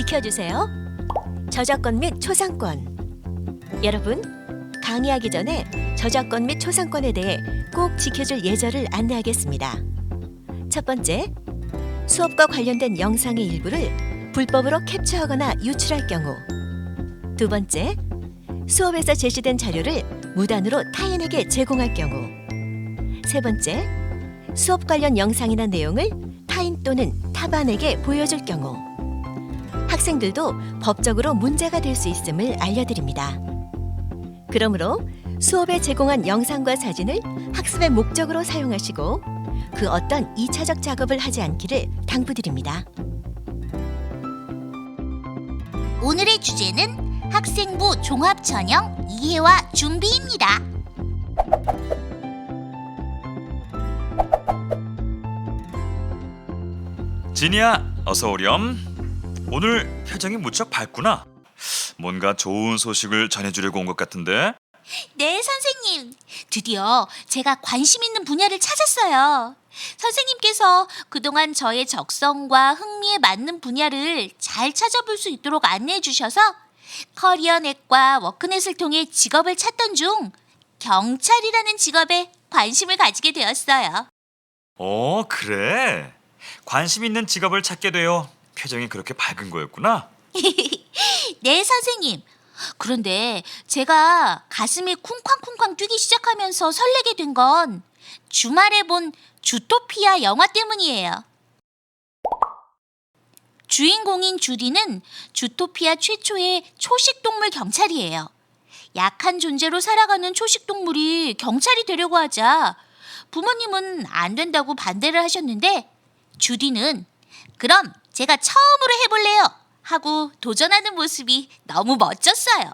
지켜주세요. 저작권 및 초상권. 여러분, 강의하기 전에 저작권 및 초상권에 대해 꼭 지켜줄 예절을 안내하겠습니다. 첫 번째, 수업과 관련된 영상의 일부를 불법으로 캡처하거나 유출할 경우. 두 번째, 수업에서 제시된 자료를 무단으로 타인에게 제공할 경우. 세 번째, 수업 관련 영상이나 내용을 타인 또는 타반에게 보여줄 경우. 학생들도 법적으로 문제가 될 수 있음을 알려드립니다. 그러므로 수업에 제공한 영상과 사진을 학습의 목적으로 사용하시고 그 어떤 2차적 작업을 하지 않기를 당부드립니다. 오늘의 주제는 학생부 종합전형 이해와 준비입니다. 진이야, 어서 오렴. 오늘 표정이 무척 밝구나. 뭔가 좋은 소식을 전해주려고 온 것 같은데? 네, 선생님. 드디어 제가 관심 있는 분야를 찾았어요. 선생님께서 그동안 저의 적성과 흥미에 맞는 분야를 잘 찾아볼 수 있도록 안내해 주셔서 커리어넷과 워크넷을 통해 직업을 찾던 중 경찰이라는 직업에 관심을 가지게 되었어요. 그래. 관심 있는 직업을 찾게 되어 표정이 그렇게 밝은 거였구나. 네, 선생님. 그런데 제가 가슴이 쿵쾅쿵쾅 뛰기 시작하면서 설레게 된 건 주말에 본 주토피아 영화 때문이에요. 주인공인 주디는 주토피아 최초의 초식동물 경찰이에요. 약한 존재로 살아가는 초식동물이 경찰이 되려고 하자 부모님은 안 된다고 반대를 하셨는데 주디는 그럼 제가 처음으로 해볼래요 하고 도전하는 모습이 너무 멋졌어요.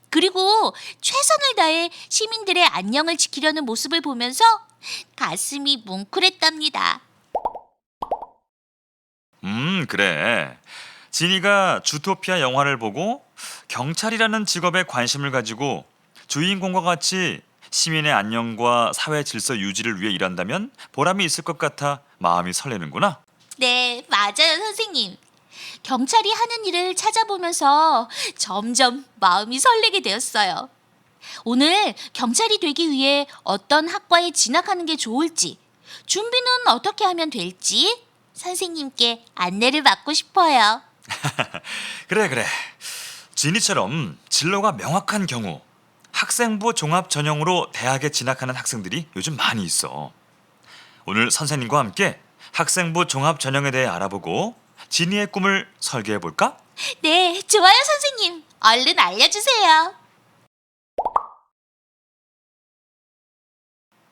그리고 최선을 다해 시민들의 안녕을 지키려는 모습을 보면서 가슴이 뭉클했답니다. 그래. 진이가 주토피아 영화를 보고 경찰이라는 직업에 관심을 가지고 주인공과 같이 시민의 안녕과 사회 질서 유지를 위해 일한다면 보람이 있을 것 같아 마음이 설레는구나. 네, 맞아요, 선생님. 경찰이 하는 일을 찾아보면서 점점 마음이 설레게 되었어요. 오늘 경찰이 되기 위해 어떤 학과에 진학하는 게 좋을지, 준비는 어떻게 하면 될지 선생님께 안내를 받고 싶어요. 그래. 진이처럼 진로가 명확한 경우 학생부 종합 전형으로 대학에 진학하는 학생들이 요즘 많이 있어. 오늘 선생님과 함께 학생부 종합 전형에 대해 알아보고 진이의 꿈을 설계해 볼까? 네, 좋아요, 선생님. 얼른 알려주세요.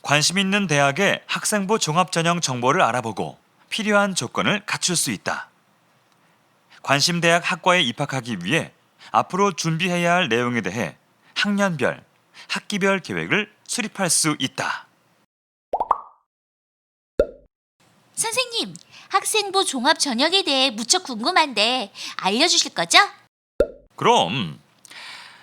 관심 있는 대학의 학생부 종합 전형 정보를 알아보고 필요한 조건을 갖출 수 있다. 관심 대학 학과에 입학하기 위해 앞으로 준비해야 할 내용에 대해 학년별, 학기별 계획을 수립할 수 있다. 선생님, 학생부 종합 전형에 대해 무척 궁금한데 알려주실 거죠? 그럼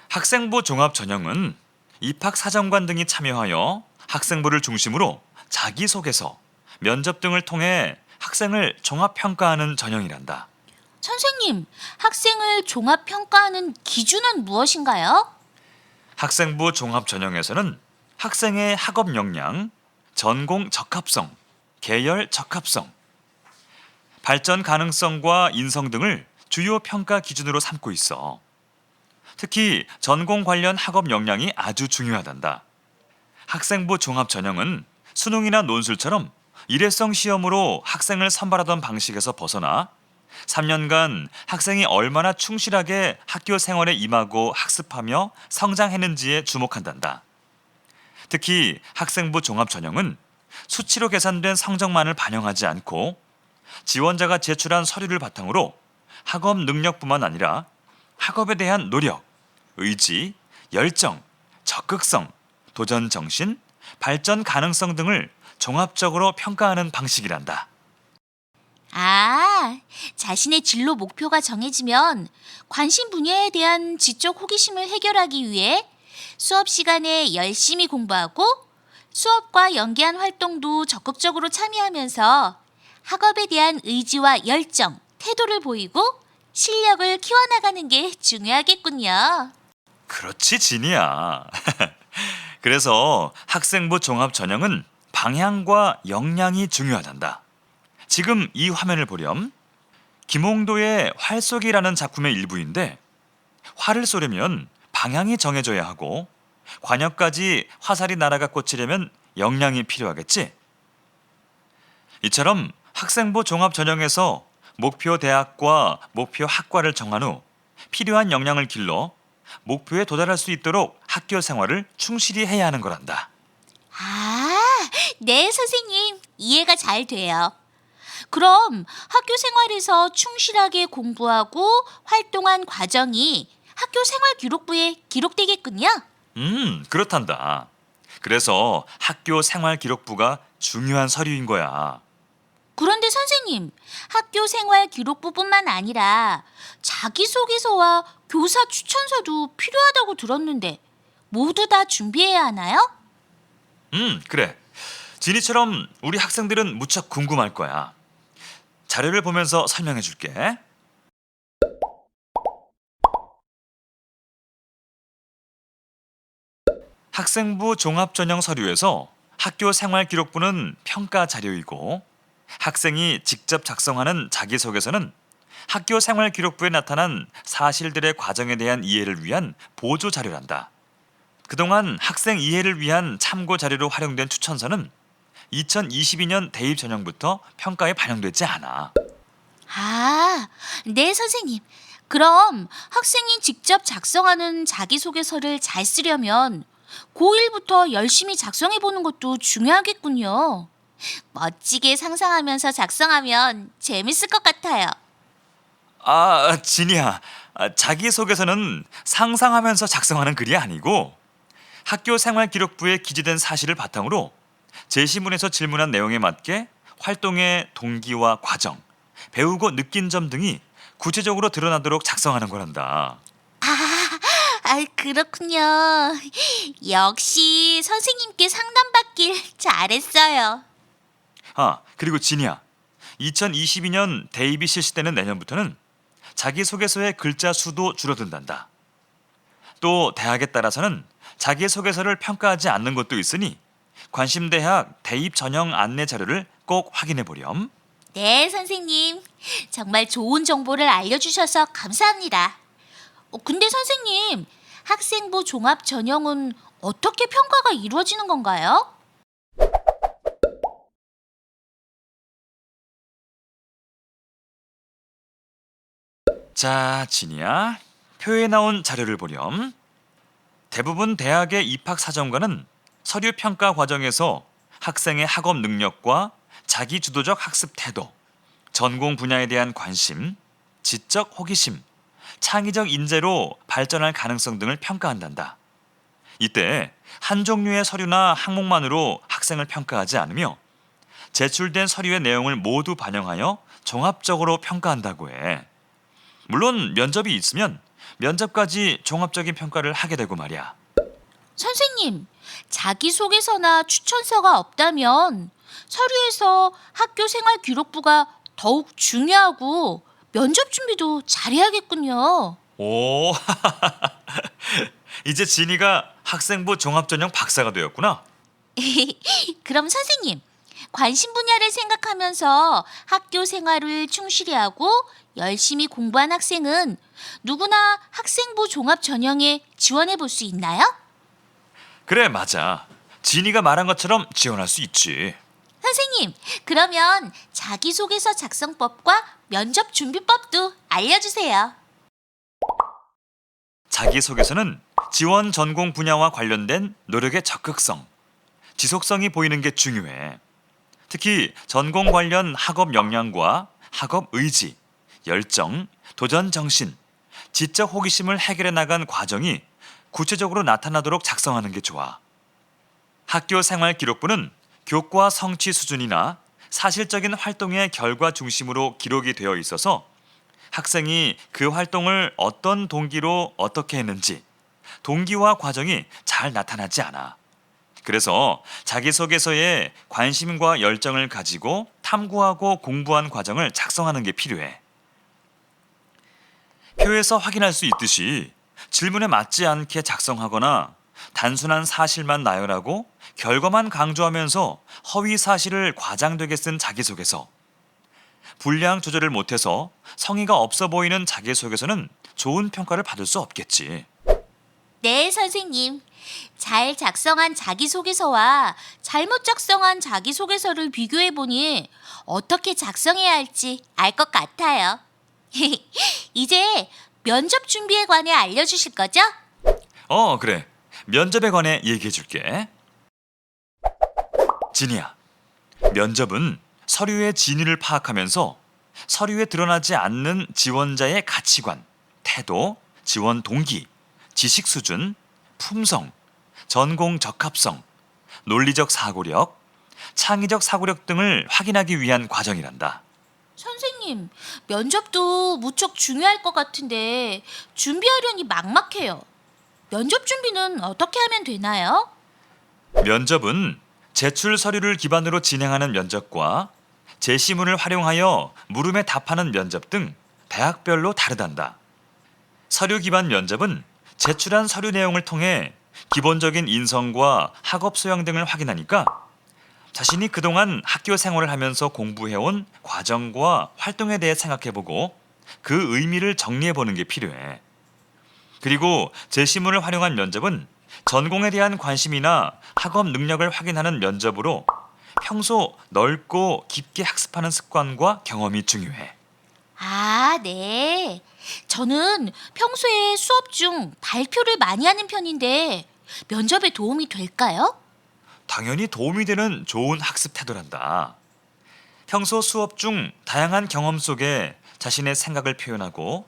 학생부 종합 전형은 입학 사정관 등이 참여하여 학생부를 중심으로 자기소개서, 면접 등을 통해 학생을 종합평가하는 전형이란다. 선생님, 학생을 종합평가하는 기준은 무엇인가요? 학생부 종합 전형에서는 학생의 학업 역량, 전공 적합성, 계열 적합성, 발전 가능성과 인성 등을 주요 평가 기준으로 삼고 있어. 특히 전공 관련 학업 역량이 아주 중요하단다. 학생부 종합 전형은 수능이나 논술처럼 일회성 시험으로 학생을 선발하던 방식에서 벗어나 3년간 학생이 얼마나 충실하게 학교 생활에 임하고 학습하며 성장했는지에 주목한단다. 특히 학생부 종합 전형은 수치로 계산된 성적만을 반영하지 않고 지원자가 제출한 서류를 바탕으로 학업 능력뿐만 아니라 학업에 대한 노력, 의지, 열정, 적극성, 도전 정신, 발전 가능성 등을 종합적으로 평가하는 방식이란다. 자신의 진로 목표가 정해지면 관심 분야에 대한 지적 호기심을 해결하기 위해 수업 시간에 열심히 공부하고 수업과 연계한 활동도 적극적으로 참여하면서 학업에 대한 의지와 열정, 태도를 보이고 실력을 키워나가는 게 중요하겠군요. 그렇지, 진이야. 그래서 학생부 종합 전형은 방향과 역량이 중요하단다. 지금 이 화면을 보렴. 김홍도의 활쏘기라는 작품의 일부인데 활을 쏘려면 방향이 정해져야 하고 관역까지 화살이 날아가 꽂히려면 역량이 필요하겠지. 이처럼 학생부 종합 전형에서 목표 대학과 목표 학과를 정한 후 필요한 역량을 길러 목표에 도달할 수 있도록 학교 생활을 충실히 해야 하는 거란다. 아, 네, 선생님. 이해가 잘 돼요. 그럼 학교 생활에서 충실하게 공부하고 활동한 과정이 학교 생활 기록부에 기록되겠군요. 그렇단다. 그래서 학교 생활 기록부가 중요한 서류인 거야. 그런데 선생님, 학교 생활 기록부뿐만 아니라 자기소개서와 교사 추천서도 필요하다고 들었는데 모두 다 준비해야 하나요? 그래. 진이처럼 우리 학생들은 무척 궁금할 거야. 자료를 보면서 설명해 줄게. 학생부 종합전형 서류에서 학교 생활 기록부는 평가 자료이고 학생이 직접 작성하는 자기소개서는 학교 생활 기록부에 나타난 사실들의 과정에 대한 이해를 위한 보조 자료란다. 그동안 학생 이해를 위한 참고 자료로 활용된 추천서는 2022년 대입 전형부터 평가에 반영되지 않아. 아, 네, 선생님. 그럼 학생이 직접 작성하는 자기소개서를 잘 쓰려면 고1부터 열심히 작성해 보는 것도 중요하겠군요. 멋지게 상상하면서 작성하면 재밌을 것 같아요. 진이야. 자기소개서는 상상하면서 작성하는 글이 아니고 학교 생활 기록부에 기재된 사실을 바탕으로 제시문에서 질문한 내용에 맞게 활동의 동기와 과정, 배우고 느낀 점 등이 구체적으로 드러나도록 작성하는 거란다. 그렇군요. 역시 선생님께 상담받길 잘했어요. 그리고 진이야. 2022년 대입이 실시되는 내년부터는 자기소개서의 글자 수도 줄어든단다. 또 대학에 따라서는 자기소개서를 평가하지 않는 곳도 있으니 관심대학 대입 전형 안내 자료를 꼭 확인해 보렴. 네, 선생님. 정말 좋은 정보를 알려주셔서 감사합니다. 근데 선생님, 학생부 종합 전형은 어떻게 평가가 이루어지는 건가요? 자, 진이야. 표에 나온 자료를 보렴. 대부분 대학의 입학 사정관은 서류 평가 과정에서 학생의 학업 능력과 자기 주도적 학습 태도, 전공 분야에 대한 관심, 지적 호기심, 창의적 인재로 발전할 가능성 등을 평가한단다. 이때 한 종류의 서류나 항목만으로 학생을 평가하지 않으며 제출된 서류의 내용을 모두 반영하여 종합적으로 평가한다고 해. 물론 면접이 있으면 면접까지 종합적인 평가를 하게 되고 말이야. 선생님, 자기소개서나 추천서가 없다면 서류에서 학교 생활 기록부가 더욱 중요하고 면접 준비도 잘해야겠군요. 오, 이제 진이가 학생부 종합전형 박사가 되었구나. 그럼 선생님, 관심 분야를 생각하면서 학교 생활을 충실히 하고 열심히 공부한 학생은 누구나 학생부 종합 전형에 지원해 볼 수 있나요? 그래, 맞아. 진이가 말한 것처럼 지원할 수 있지. 선생님, 그러면 자기소개서 작성법과 면접 준비법도 알려주세요. 자기소개서는 지원 전공 분야와 관련된 노력의 적극성, 지속성이 보이는 게 중요해. 특히 전공 관련 학업 역량과 학업 의지, 열정, 도전 정신, 지적 호기심을 해결해 나간 과정이 구체적으로 나타나도록 작성하는 게 좋아. 학교 생활 기록부는 교과 성취 수준이나 사실적인 활동의 결과 중심으로 기록이 되어 있어서 학생이 그 활동을 어떤 동기로 어떻게 했는지 동기와 과정이 잘 나타나지 않아. 그래서 자기소개서에 관심과 열정을 가지고 탐구하고 공부한 과정을 작성하는 게 필요해. 표에서 확인할 수 있듯이 질문에 맞지 않게 작성하거나 단순한 사실만 나열하고 결과만 강조하면서 허위 사실을 과장되게 쓴 자기소개서, 분량 조절을 못해서 성의가 없어 보이는 자기소개서는 좋은 평가를 받을 수 없겠지. 네, 선생님. 잘 작성한 자기소개서와 잘못 작성한 자기소개서를 비교해보니 어떻게 작성해야 할지 알 것 같아요. 이제 면접 준비에 관해 알려주실 거죠? 그래. 면접에 관해 얘기해 줄게. 진이야, 면접은 서류의 진위를 파악하면서 서류에 드러나지 않는 지원자의 가치관, 태도, 지원 동기, 지식 수준, 품성, 전공 적합성, 논리적 사고력, 창의적 사고력 등을 확인하기 위한 과정이란다. 선생님, 면접도 무척 중요할 것 같은데 준비하려니 막막해요. 면접 준비는 어떻게 하면 되나요? 면접은 제출 서류를 기반으로 진행하는 면접과 제시문을 활용하여 물음에 답하는 면접 등 대학별로 다르단다. 서류 기반 면접은 제출한 서류 내용을 통해 기본적인 인성과 학업 소양 등을 확인하니까 자신이 그동안 학교 생활을 하면서 공부해온 과정과 활동에 대해 생각해보고 그 의미를 정리해보는 게 필요해. 그리고 제시문을 활용한 면접은 전공에 대한 관심이나 학업 능력을 확인하는 면접으로 평소 넓고 깊게 학습하는 습관과 경험이 중요해. 아, 네. 저는 평소에 수업 중 발표를 많이 하는 편인데 면접에 도움이 될까요? 당연히 도움이 되는 좋은 학습 태도란다. 평소 수업 중 다양한 경험 속에 자신의 생각을 표현하고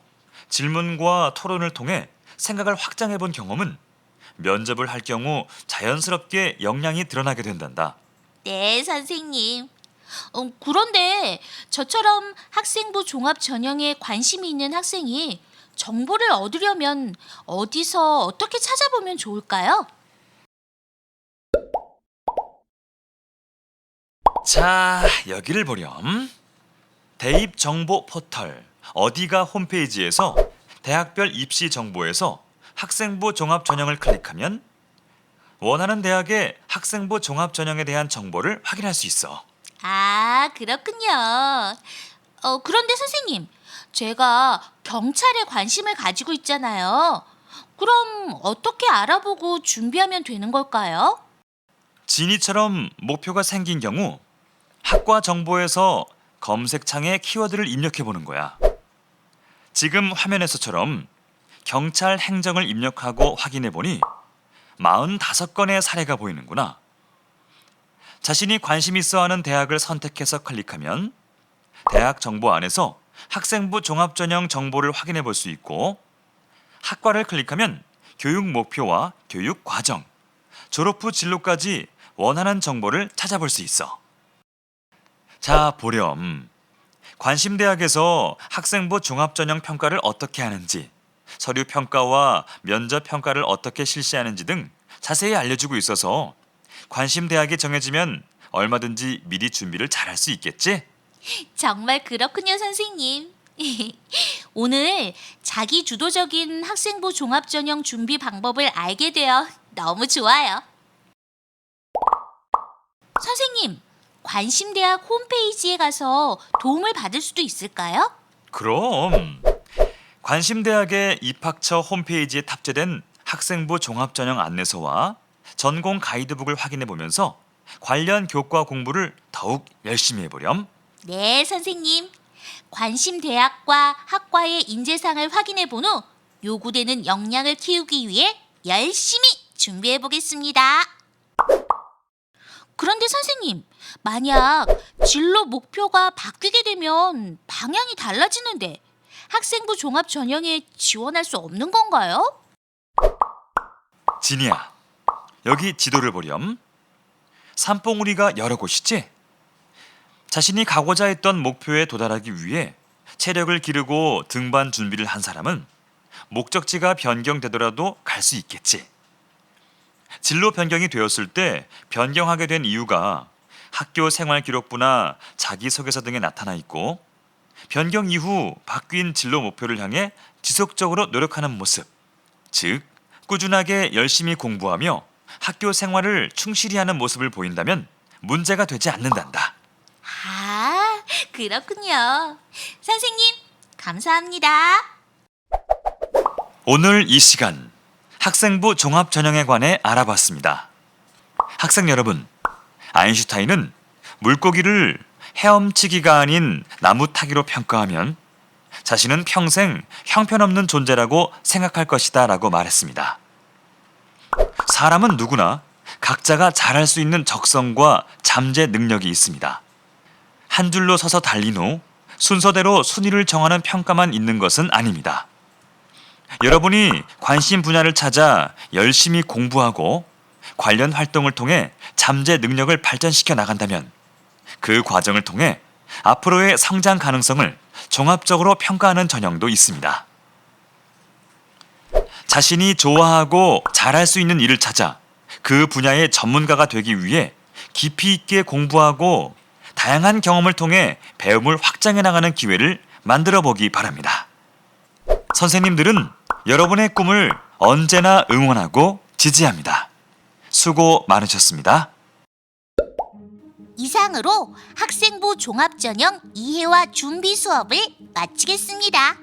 질문과 토론을 통해 생각을 확장해 본 경험은 면접을 할 경우 자연스럽게 역량이 드러나게 된단다. 네, 선생님. 그런데 저처럼 학생부 종합 전형에 관심이 있는 학생이 정보를 얻으려면 어디서 어떻게 찾아보면 좋을까요? 자, 여기를 보렴. 대입 정보 포털 어디가 홈페이지에서 대학별 입시 정보에서 학생부 종합 전형을 클릭하면 원하는 대학의 학생부 종합 전형에 대한 정보를 확인할 수 있어. 아, 그렇군요. 그런데 선생님, 제가 경찰에 관심을 가지고 있잖아요. 그럼 어떻게 알아보고 준비하면 되는 걸까요? 진이처럼 목표가 생긴 경우 학과 정보에서 검색창에 키워드를 입력해 보는 거야. 지금 화면에서처럼 경찰 행정을 입력하고 확인해 보니 45건의 사례가 보이는구나. 자신이 관심 있어 하는 대학을 선택해서 클릭하면 대학 정보 안에서 학생부 종합전형 정보를 확인해 볼 수 있고, 학과를 클릭하면 교육 목표와 교육 과정, 졸업 후 진로까지 원하는 정보를 찾아볼 수 있어. 자, 보렴. 관심 대학에서 학생부 종합전형 평가를 어떻게 하는지, 서류 평가와 면접 평가를 어떻게 실시하는지 등 자세히 알려주고 있어서 관심 대학이 정해지면 얼마든지 미리 준비를 잘할 수 있겠지? 정말 그렇군요, 선생님. 오늘 자기 주도적인 학생부 종합전형 준비 방법을 알게 되어 너무 좋아요. 선생님, 관심대학 홈페이지에 가서 도움을 받을 수도 있을까요? 그럼 관심 대학의 입학처 홈페이지에 탑재된 학생부 종합전형 안내서와 전공 가이드북을 확인해 보면서 관련 교과 공부를 더욱 열심히 해보렴. 네, 선생님. 관심 대학과 학과의 인재상을 확인해 본 후 요구되는 역량을 키우기 위해 열심히 준비해 보겠습니다. 그런데 선생님, 만약 진로 목표가 바뀌게 되면 방향이 달라지는데 학생부 종합 전형에 지원할 수 없는 건가요? 진이야, 여기 지도를 보렴. 산봉우리가 여러 곳이지? 자신이 가고자 했던 목표에 도달하기 위해 체력을 기르고 등반 준비를 한 사람은 목적지가 변경되더라도 갈 수 있겠지. 진로 변경이 되었을 때 변경하게 된 이유가 학교 생활 기록부나 자기소개서 등에 나타나 있고, 변경 이후 바뀐 진로 목표를 향해 지속적으로 노력하는 모습, 즉 꾸준하게 열심히 공부하며 학교 생활을 충실히 하는 모습을 보인다면 문제가 되지 않는단다. 아, 그렇군요. 선생님, 감사합니다. 오늘 이 시간 학생부 종합 전형에 관해 알아봤습니다. 학생 여러분, 아인슈타인은 물고기를 헤엄치기가 아닌 나무 타기로 평가하면 자신은 평생 형편없는 존재라고 생각할 것이다 라고 말했습니다. 사람은 누구나 각자가 잘할 수 있는 적성과 잠재 능력이 있습니다. 한 줄로 서서 달린 후 순서대로 순위를 정하는 평가만 있는 것은 아닙니다. 여러분이 관심 분야를 찾아 열심히 공부하고 관련 활동을 통해 잠재 능력을 발전시켜 나간다면 그 과정을 통해 앞으로의 성장 가능성을 종합적으로 평가하는 전형도 있습니다. 자신이 좋아하고 잘할 수 있는 일을 찾아 그 분야의 전문가가 되기 위해 깊이 있게 공부하고 다양한 경험을 통해 배움을 확장해 나가는 기회를 만들어 보기 바랍니다. 선생님들은 여러분의 꿈을 언제나 응원하고 지지합니다. 수고 많으셨습니다. 이상으로 학생부 종합전형 이해와 준비 수업을 마치겠습니다.